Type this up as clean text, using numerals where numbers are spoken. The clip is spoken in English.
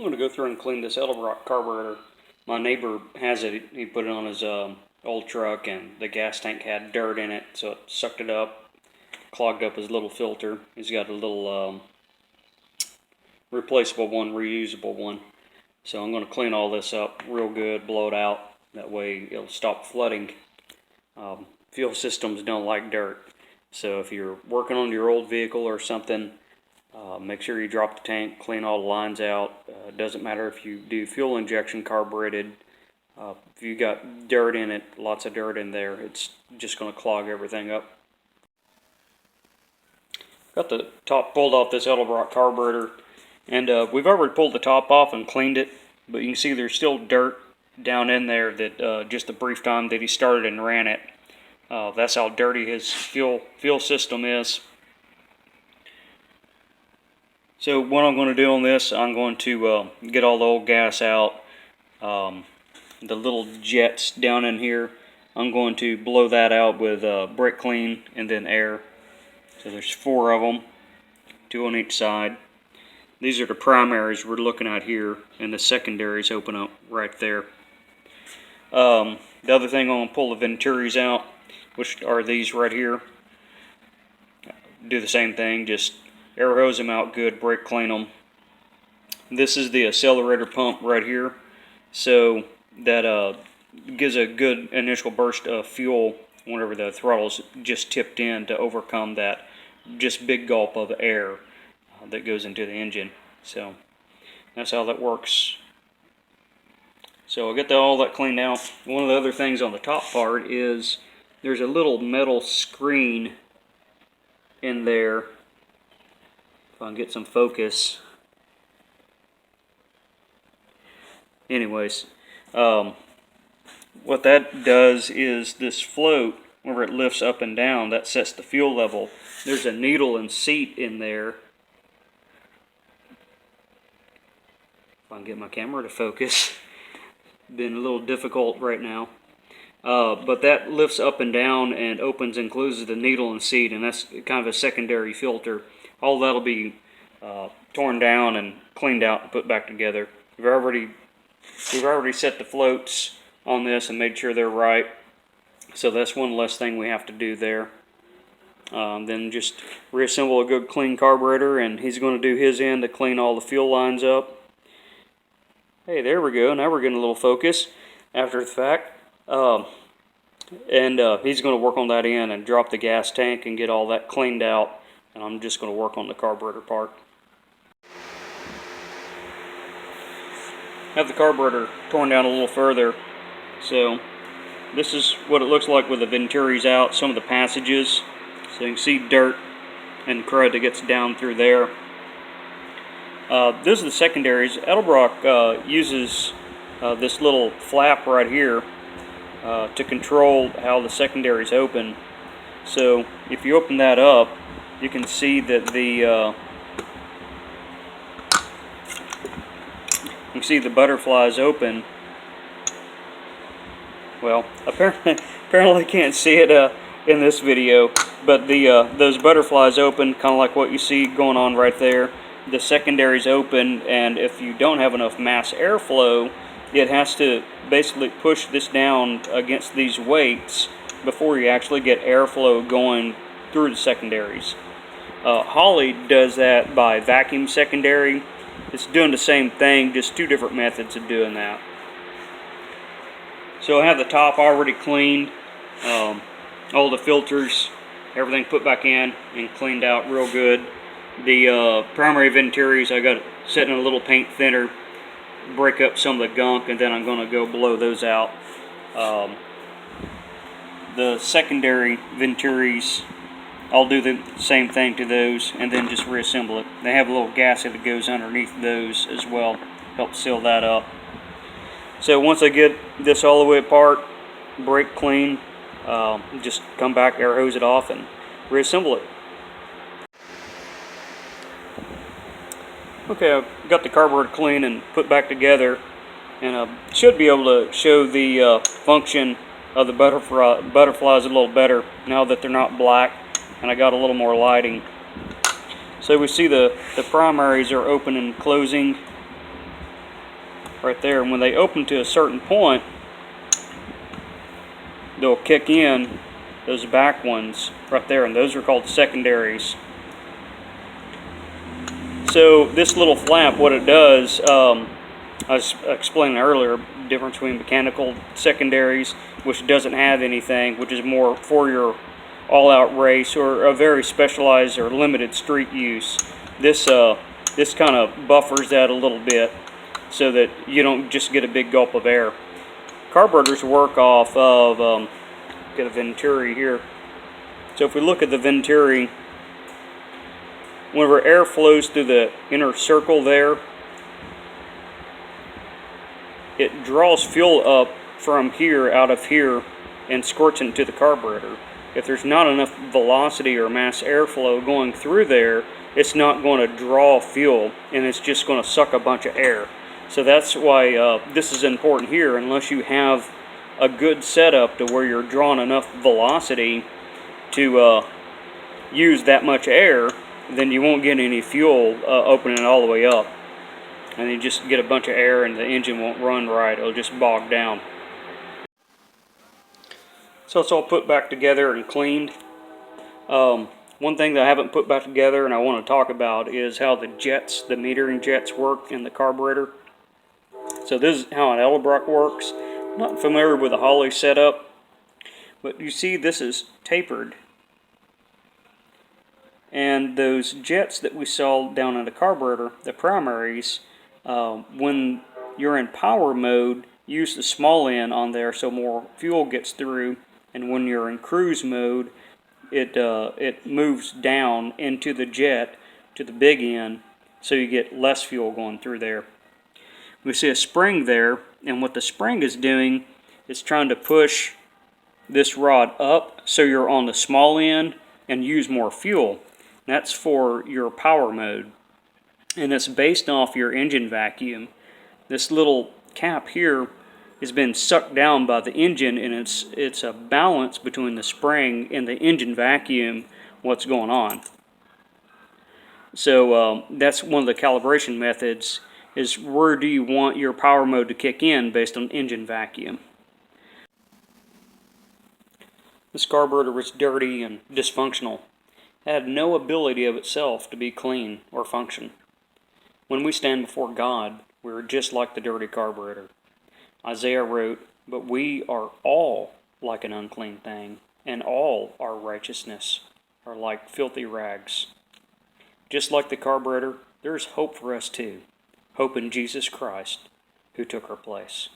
I'm going to go through and clean this Edelbrock carburetor. My neighbor has it. He put it on his old truck, and the gas tank had dirt in it, so it sucked it up, clogged up his little filter. He's got a little replaceable one, reusable one. So I'm going to clean all this up real good, blow it out. That way it'll stop flooding. Fuel systems don't like dirt. So if you're working on your old vehicle or something, make sure you drop the tank, clean all the lines out. It doesn't matter if you do fuel injection carbureted. If you got dirt in it, lots of dirt in there, it's just going to clog everything up. Got the top pulled off this Edelbrock carburetor, and we've already pulled the top off and cleaned it, but you can see there's still dirt down in there that just the brief time that he started and ran it. That's how dirty his fuel system is. So what I'm going to do on this, I'm going to get all the old gas out, the little jets down in here. I'm going to blow that out with brake clean and then air. So there's 4 of them, 2 on each side. These are the primaries we're looking at here, and the secondaries open up right there. The other thing, I'm going to pull the venturis out, which are these right here. Do the same thing, just air hose them out good, brake clean them. This is the accelerator pump right here, so that gives a good initial burst of fuel whenever the throttle's just tipped in to overcome that just big gulp of air that goes into the engine. So that's how that works. So I'll get all that cleaned out. One of the other things on the top part is there's a little metal screen in there. If I can get some focus. Anyways, what that does is this float, whenever it lifts up and down, that sets the fuel level. There's a needle and seat in there. If I can get my camera to focus. Been a little difficult right now. But that lifts up and down and opens and closes the needle and seat, and that's kind of a secondary filter. All that'll be torn down and cleaned out and put back together. We've already set the floats on this and made sure they're right. So that's one less thing we have to do there. Then just reassemble a good clean carburetor, and he's going to do his end to clean all the fuel lines up. Hey, there we go. Now we're getting a little focus after the fact. He's going to work on that end and drop the gas tank and get all that cleaned out. And I'm just going to work on the carburetor part. Have the carburetor torn down a little further. So this is what it looks like with the venturis out, some of the passages. So you can see dirt and crud that gets down through there. Those are the secondaries. Edelbrock uses this little flap right here to control how the secondaries open. So if you open that up, you can see that the butterflies open. Well, apparently can't see it in this video, but those butterflies open, kind of like what you see going on right there. The secondaries open, and if you don't have enough mass airflow, it has to basically push this down against these weights before you actually get airflow going through the secondaries. Holley does that by vacuum secondary. It's doing the same thing, just 2 different methods of doing that. So I have the top already cleaned, all the filters, everything put back in and cleaned out real good. The primary venturis, I got it set in a little paint thinner, break up some of the gunk, and then I'm going to go blow those out. The secondary venturis, I'll do the same thing to those and then just reassemble it. They have a little gasket that goes underneath those as well, help seal that up. So once I get this all the way apart, brake clean, just come back, air hose it off, and reassemble it. Okay, I've got the carburetor clean and put back together, and I should be able to show the function of the butterflies a little better now that they're not black and I got a little more lighting. So we see the primaries are open and closing. right there. And when they open to a certain point, they'll kick in those back ones right there, and those are called secondaries. So this little flap, what it does, I was explaining earlier, difference between mechanical secondaries, which doesn't have anything, which is more for your all-out race or a very specialized or limited street use. This kind of buffers that a little bit so that you don't just get a big gulp of air. Carburetors work off of, get a venturi here. So if we look at the venturi, whenever air flows through the inner circle there, it draws fuel up from here, out of here, and squirts into the carburetor. If there's not enough velocity or mass airflow going through there, it's not going to draw fuel, and it's just going to suck a bunch of air. So that's why this is important here. Unless you have a good setup to where you're drawing enough velocity to use that much air, then you won't get any fuel opening all the way up. And you just get a bunch of air and the engine won't run right. It'll just bog down. So it's all put back together and cleaned. One thing that I haven't put back together and I want to talk about is how the jets, the metering jets, work in the carburetor. So this is how an Edelbrock works. I'm not familiar with the Holley setup, but you see this is tapered. And those jets that we saw down in the carburetor, the primaries, when you're in power mode, use the small end on there so more fuel gets through. And when you're in cruise mode, it moves down into the jet to the big end, so you get less fuel going through there. We see a spring there, and what the spring is doing is trying to push this rod up so you're on the small end and use more fuel. That's for your power mode, and it's based off your engine vacuum. This little cap here has been sucked down by the engine, and it's a balance between the spring and the engine vacuum, what's going on. So that's one of the calibration methods, is where do you want your power mode to kick in based on engine vacuum. This carburetor was dirty and dysfunctional. It had no ability of itself to be clean or function. When we stand before God, we are just like the dirty carburetor. Isaiah wrote, "But we are all like an unclean thing, and all our righteousness are like filthy rags." Just like the carburetor, there is hope for us too. Hope in Jesus Christ, who took our place.